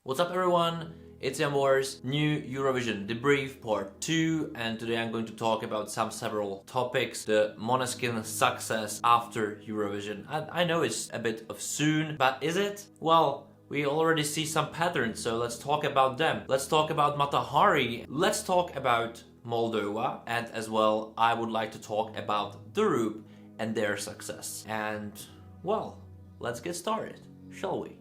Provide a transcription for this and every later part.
What's up everyone? It's Yamor's new Eurovision Debrief Part 2, and today I'm going to talk about several topics. The Måneskin success after Eurovision. I know it's a bit of soon, but is it? Well, we already see some patterns, so let's talk about them. Let's talk about Matahari. Let's talk about Moldova, and as well I would like to talk about the Roop and their success. And well, let's get started, shall we?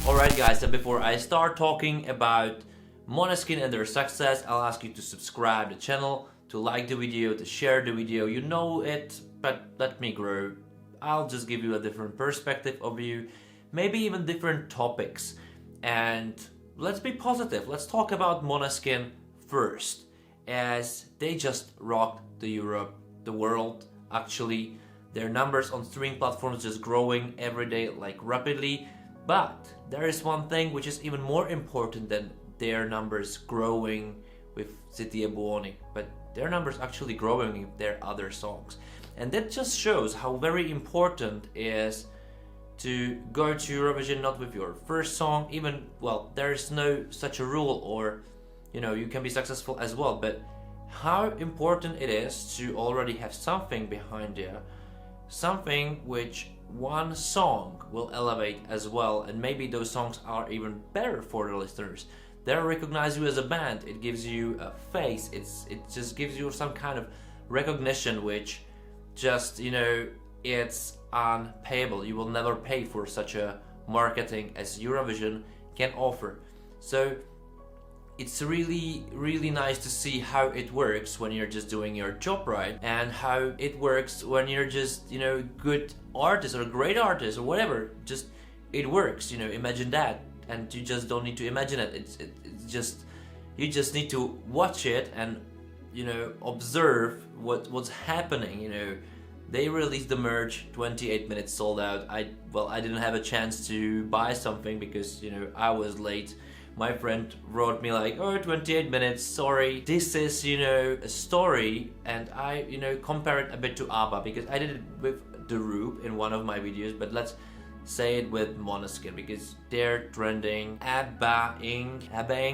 Alright guys, so before I start talking about Måneskin and their success, I'll ask you to subscribe to the channel, to like the video, to share the video. You know it, but let me grow. I'll just give you a different perspective of you, maybe even different topics. And let's be positive. Let's talk about Måneskin first, as they just rocked the Europe, the world actually. Their numbers on streaming platforms just growing every day, like rapidly. But there is one thing which is even more important than their numbers growing with City e Buoni, but their numbers actually growing with their other songs. And that just shows how very important it is to go to Eurovision not with your first song, even, well, there is no such a rule, or, you know, you can be successful as well, but how important it is to already have something behind you, something which one song will elevate as well, and maybe those songs are even better for the listeners. They'll recognize you as a band, it gives you a face, it just gives you some kind of recognition which just, you know, it's unpayable. You will never pay for such a marketing as Eurovision can offer. So it's really nice to see how it works when you're just doing your job right, and how it works when you're just, you know, good artist or great artist or whatever. Just it works, you know. Imagine that, and you just don't need to imagine it. It's just, you just need to watch it and, you know, observe what's happening. You know, they released the merch, 28 minutes sold out. I didn't have a chance to buy something because, you know, I was late. My friend wrote me like, oh, 28 minutes, sorry. This is, you know, a story, and I, you know, compare it a bit to ABBA, because I did it with the Roop in one of my videos, but let's say it with Måneskin, because they're trending, ABBA-ing,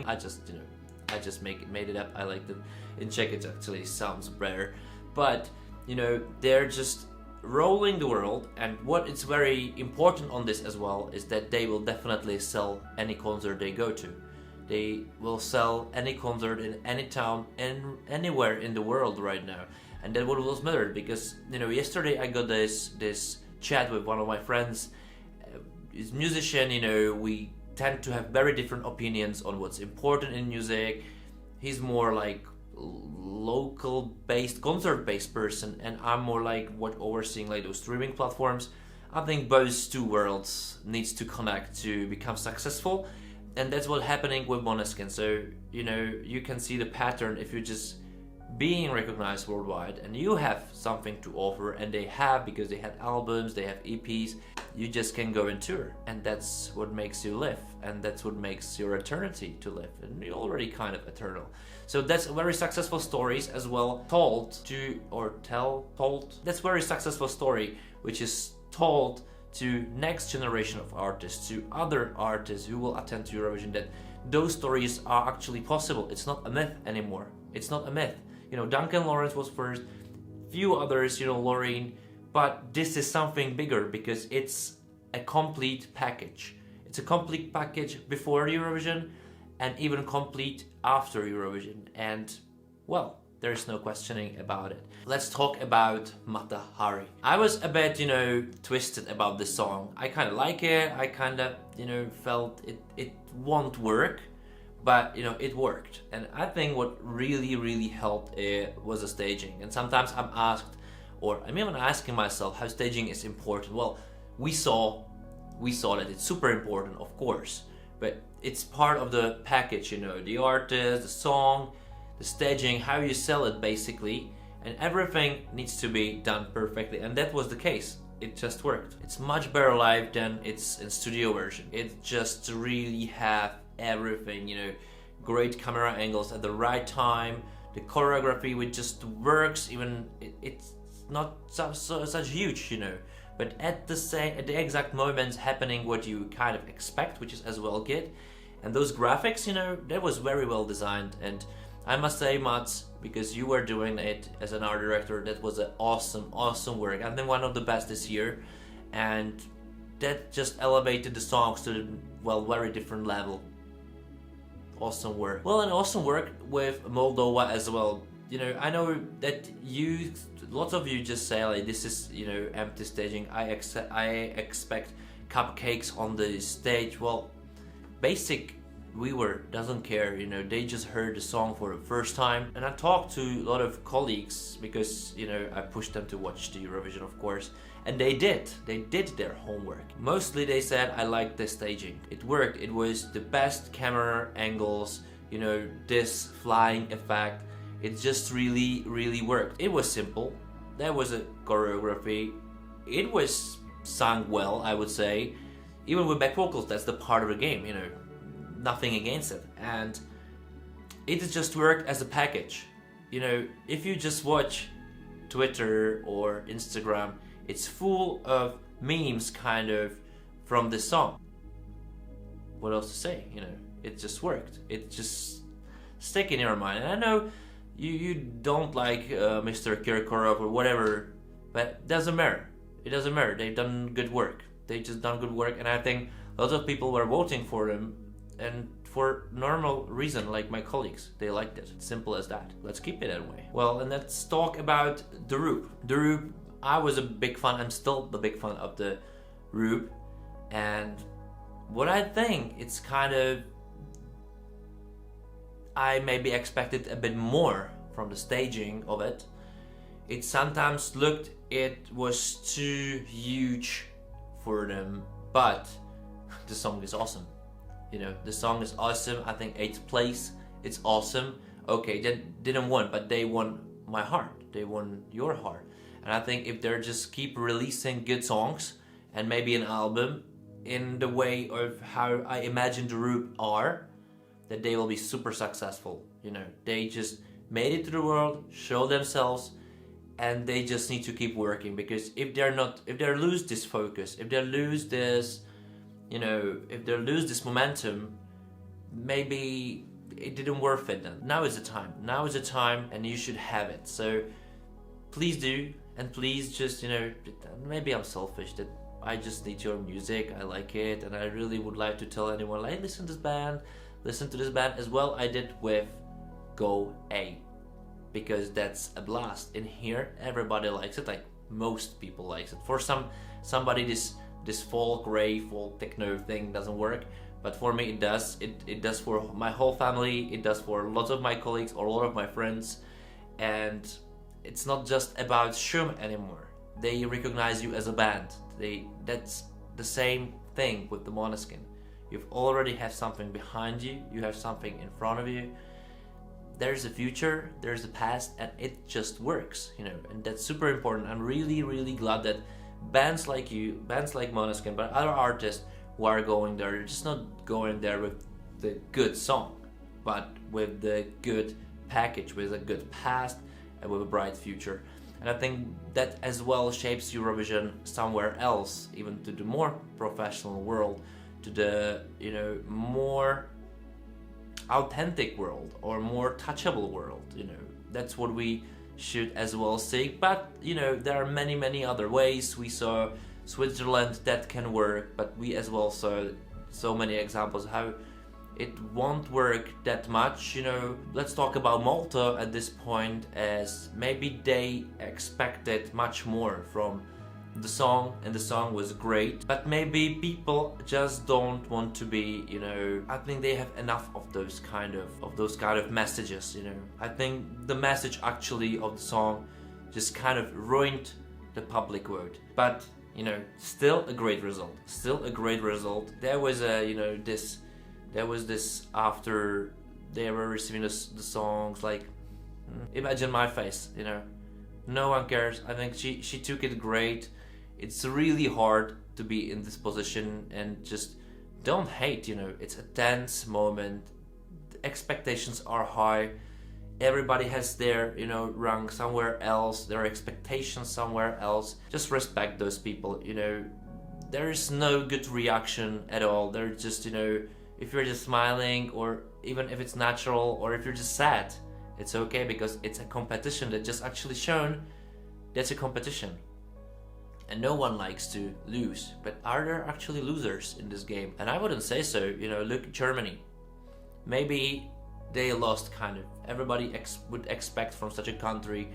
I just, you know, I just made it up. I like them. In Czech it actually sounds better, but, you know, they're just rolling the world. And what is very important on this as well is that they will definitely sell any concert they go to. They will sell any concert in any town and anywhere in the world right now, and that's what was mattered. Because, you know, yesterday I got this chat with one of my friends. He's a musician, you know, we tend to have very different opinions on what's important in music. He's more like local based, concert based person, and I'm more like what overseeing like those streaming platforms. I think those two worlds needs to connect to become successful, and that's what's happening with Måneskin. So, you know, you can see the pattern. If you're just being recognized worldwide and you have something to offer, and they have, because they had albums, they have EPs, you just can go and tour, and that's what makes you live, and that's what makes your eternity to live, and you're already kind of eternal. So that's very successful stories as well, told. That's very successful story which is told to next generation of artists, to other artists who will attend to Eurovision, that those stories are actually possible. It's not a myth anymore. It's not a myth. You know, Duncan Lawrence was first, few others, you know, Loreen, but this is something bigger because it's a complete package. It's a complete package before Eurovision and even complete after Eurovision, and well, there's no questioning about it. Let's talk about Matahari. I was a bit, you know, twisted about this song. I kind of like it. I kind of, you know, felt it won't work, but, you know, it worked. And I think what really helped it was the staging. And sometimes I'm asked, or I'm even asking myself, how staging is important. Well, we saw that it's super important, of course, but it's part of the package, you know, the artist, the song, the staging, how you sell it basically, and everything needs to be done perfectly, and that was the case. It just worked. It's much better live than it's in studio version. It just really have everything, you know, great camera angles at the right time, the choreography which just works, even it's not such huge, you know, but at the exact moments happening what you kind of expect, which is as well good. And those graphics, you know, that was very well designed. And I must say, Mats, because you were doing it as an art director, that was an awesome work. I think one of the best this year, and that just elevated the songs to, well, very different level. Awesome work. Well, and awesome work with Moldova as well. You know, I know that lots of you just say like, this is, you know, empty staging. I expect cupcakes on the stage. Well, basic viewer doesn't care, you know, they just heard the song for the first time. And I talked to a lot of colleagues because, you know, I pushed them to watch the Eurovision, of course, and they did their homework. Mostly they said, I liked the staging, it worked, it was the best camera angles, you know, this flying effect, it just really worked. It was simple, there was a choreography, it was sung well, I would say. Even with back vocals, that's the part of the game, you know, nothing against it. And it just worked as a package. You know, if you just watch Twitter or Instagram, it's full of memes kind of from this song. What else to say, you know, it just worked. It just stick in your mind. And I know you don't like Mr. Kirkorov or whatever, but it doesn't matter. It doesn't matter, they've done good work. They just done good work, and I think lots of people were voting for them, and for normal reason, like my colleagues, they liked it. Simple as that. Let's keep it that way. Well, and let's talk about the Roop. The Roop, I was a big fan, I'm still a big fan of the Roop, and what I think, it's kind of, I maybe expected a bit more from the staging of it. It sometimes looked, it was too huge for them, but the song is awesome. You know, the song is awesome. I think 8th place, it's awesome. Okay, they didn't win, but they won my heart. They won your heart. And I think if they're just keep releasing good songs and maybe an album in the way of how I imagine the Roop are, that they will be super successful. You know, they just made it to the world, show themselves, and they just need to keep working, because if they lose this focus, if they lose this, you know, if they lose this momentum, maybe it didn't worth it then. Now is the time. Now is the time, and you should have it. So please do, and please just, you know, maybe I'm selfish that I just need your music, I like it, and I really would like to tell anyone, like, listen to this band as well. I did with Go A, because that's a blast. In here, everybody likes it, like most people likes it. For somebody this folk rave, folk techno thing doesn't work, but for me it does. It does for my whole family, it does for lots of my colleagues or a lot of my friends, and it's not just about Shum anymore. They recognize you as a band. That's the same thing with the Måneskin. You've already have something behind you, you have something in front of you. There's a future, there's a past, and it just works, you know, and that's super important. I'm really glad that bands like you, bands like Måneskin, but other artists who are going there, they're just not going there with the good song, but with the good package, with a good past and with a bright future. And I think that as well shapes Eurovision somewhere else, even to the more professional world, to the, you know, more authentic world or more touchable world. You know, that's what we should as well seek. But you know, there are many other ways. We saw Switzerland, that can work, but we as well saw so many examples how it won't work that much. You know, let's talk about Malta at this point, as maybe they expected much more from the song, and the song was great, but maybe people just don't want to be, you know, I think they have enough of those kind of messages, you know. I think the message actually of the song just kind of ruined the public vote. But you know, still a great result, There was a, you know, there was this after they were receiving the songs, like, imagine my face, you know, no one cares. I think she took it great. It's really hard to be in this position, and just don't hate, you know, it's a tense moment, the expectations are high, everybody has their, you know, rank somewhere else, their expectations somewhere else. Just respect those people, you know. There is no good reaction at all. They're just, you know, if you're just smiling, or even if it's natural, or if you're just sad, it's okay, because it's a competition that just actually shown that's a competition. And no one likes to lose. But are there actually losers in this game? And I wouldn't say so. You know, look at Germany. Maybe they lost, kind of. Everybody would expect from such a country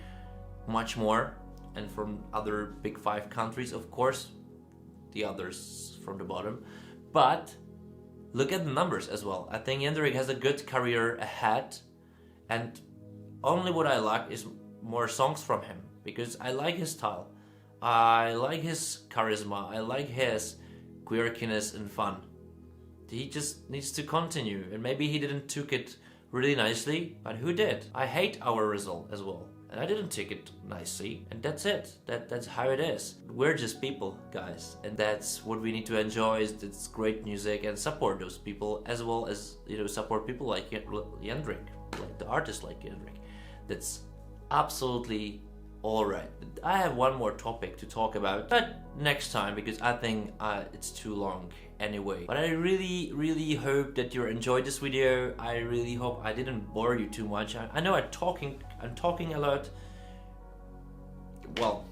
much more. And from other big 5 countries, of course, the others from the bottom. But look at the numbers as well. I think Jendrik has a good career ahead. And only what I like is more songs from him. Because I like his style. I like his charisma, I like his quirkiness and fun. He just needs to continue, and maybe he didn't took it really nicely, but who did? I hate our result as well, and I didn't take it nicely, and that's it. That's how it is. We're just people, guys, and that's what we need to enjoy. Is it's great music, and support those people, as well as, you know, support people like Jendrik, like the artist like Jendrik. That's absolutely alright. I have one more topic to talk about, but next time, because I think it's too long anyway. But I really hope that you enjoyed this video. I really hope I didn't bore you too much. I know I'm talking a lot. Well,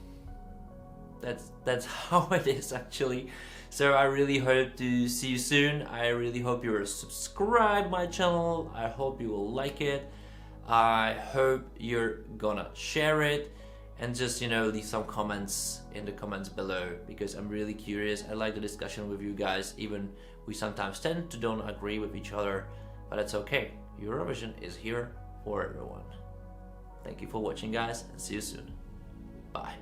that's how it is actually. So I really hope to see you soon. I really hope you're subscribed my channel. I hope you will like it. I hope you're gonna share it. And just, you know, leave some comments in the comments below, because I'm really curious. I like the discussion with you guys, even we sometimes tend to don't agree with each other, but it's okay. Eurovision is here for everyone. Thank you for watching, guys, and see you soon. Bye.